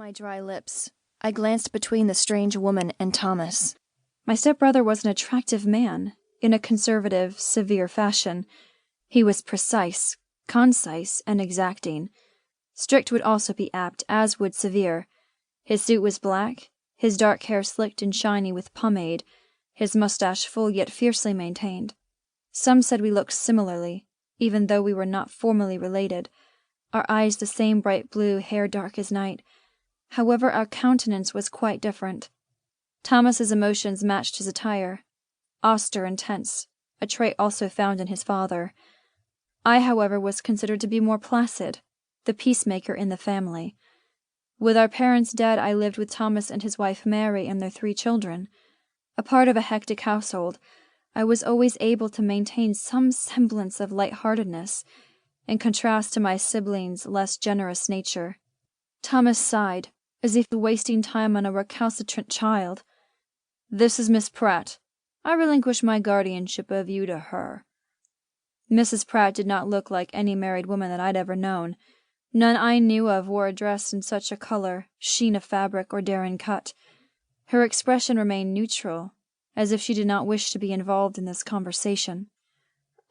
my dry lips, I glanced between the strange woman and Thomas. My stepbrother was an attractive man, in a conservative, severe fashion. He was precise, concise, and exacting. Strict would also be apt, as would severe. His suit was black, his dark hair slicked and shiny with pomade, his mustache full yet fiercely maintained. Some said we looked similarly, even though we were not formally related. Our eyes the same bright blue, hair dark as night. However, our countenance was quite different. Thomas's emotions matched his attire, austere and tense, a trait also found in his father. I, however, was considered to be more placid, the peacemaker in the family. With our parents dead, I lived with Thomas and his wife Mary and their 3 children. A part of a hectic household, I was always able to maintain some semblance of light-heartedness, in contrast to my siblings' less generous nature. Thomas sighed, as if wasting time on a recalcitrant child. "This is Miss Pratt. I relinquish my guardianship of you to her." Mrs. Pratt did not look like any married woman that I'd ever known. None I knew of wore a dress in such a color, sheen of fabric, or daring cut. Her expression remained neutral, as if she did not wish to be involved in this conversation.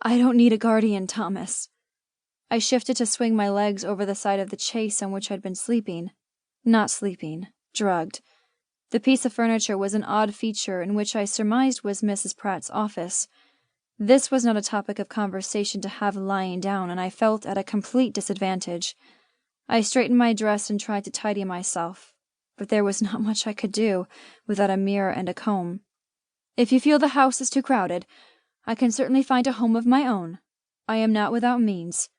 "I don't need a guardian, Thomas." I shifted to swing my legs over the side of the chaise on which I'd been sleeping. Not sleeping, drugged. The piece of furniture was an odd feature in which I surmised was Mrs. Pratt's office. This was not a topic of conversation to have lying down, and I felt at a complete disadvantage. I straightened my dress and tried to tidy myself, but there was not much I could do without a mirror and a comb. "If you feel the house is too crowded, I can certainly find a home of my own. I am not without means."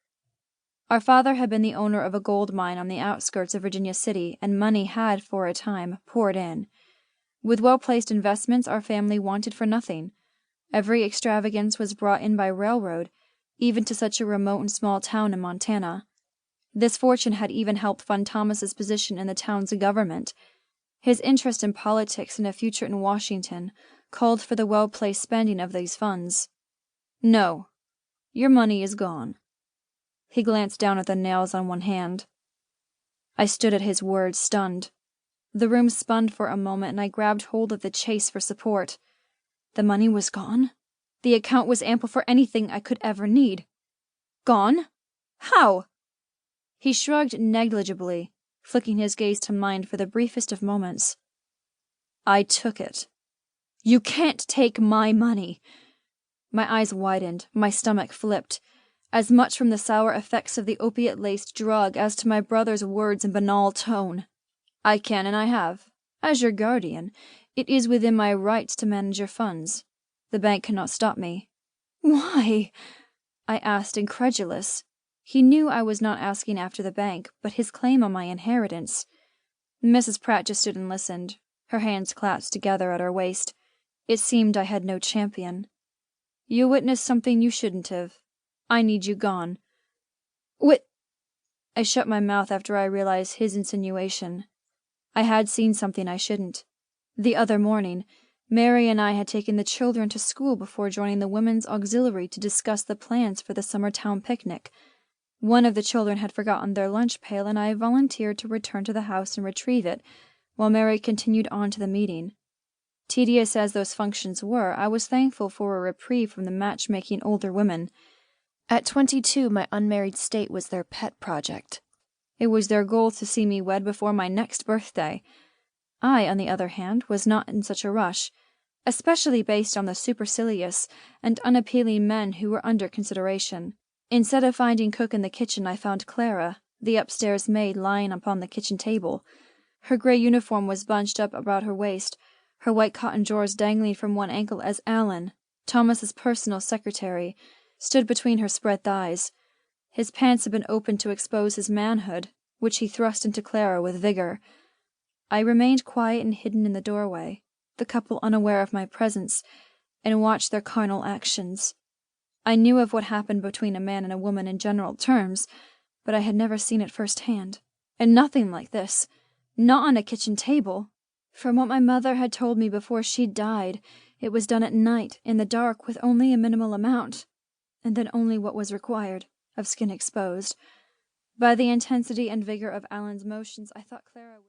Our father had been the owner of a gold mine on the outskirts of Virginia City, and money had, for a time, poured in. With well-placed investments, our family wanted for nothing. Every extravagance was brought in by railroad, even to such a remote and small town in Montana. This fortune had even helped fund Thomas's position in the town's government. His interest in politics and a future in Washington called for the well-placed spending of these funds. "No, your money is gone." He glanced down at the nails on one hand. I stood at his words, stunned. The room spun for a moment, and I grabbed hold of the chaise for support. The money was gone? The account was ample for anything I could ever need. Gone? How? He shrugged negligibly, flicking his gaze to mine for the briefest of moments. "I took it." "You can't take my money." My eyes widened, my stomach flipped, as much from the sour effects of the opiate-laced drug as to my brother's words and banal tone. "I can, and I have. As your guardian, it is within my rights to manage your funds. The bank cannot stop me." "Why?" I asked, incredulous. He knew I was not asking after the bank, but his claim on my inheritance. Mrs. Pratt just stood and listened, her hands clasped together at her waist. It seemed I had no champion. "You witnessed something you shouldn't have. I need you gone." "What?" I shut my mouth after I realized his insinuation. I had seen something I shouldn't. The other morning, Mary and I had taken the children to school before joining the Women's Auxiliary to discuss the plans for the summer town picnic. One of the children had forgotten their lunch pail, and I volunteered to return to the house and retrieve it, while Mary continued on to the meeting. Tedious as those functions were, I was thankful for a reprieve from the matchmaking older women. At 22, my unmarried state was their pet project. It was their goal to see me wed before my next birthday. I, on the other hand, was not in such a rush, especially based on the supercilious and unappealing men who were under consideration. Instead of finding cook in the kitchen, I found Clara, the upstairs maid, lying upon the kitchen table. Her gray uniform was bunched up about her waist, her white cotton drawers dangling from one ankle as Alan, Thomas's personal secretary, stood between her spread thighs. His pants had been opened to expose his manhood, which he thrust into Clara with vigor. I remained quiet and hidden in the doorway, the couple unaware of my presence, and watched their carnal actions. I knew of what happened between a man and a woman in general terms, but I had never seen it firsthand, and nothing like this, not on a kitchen table. From what my mother had told me before she died, it was done at night, in the dark, with only a minimal amount, and then only what was required, of skin exposed. By the intensity and vigor of Alan's motions, I thought Clara would...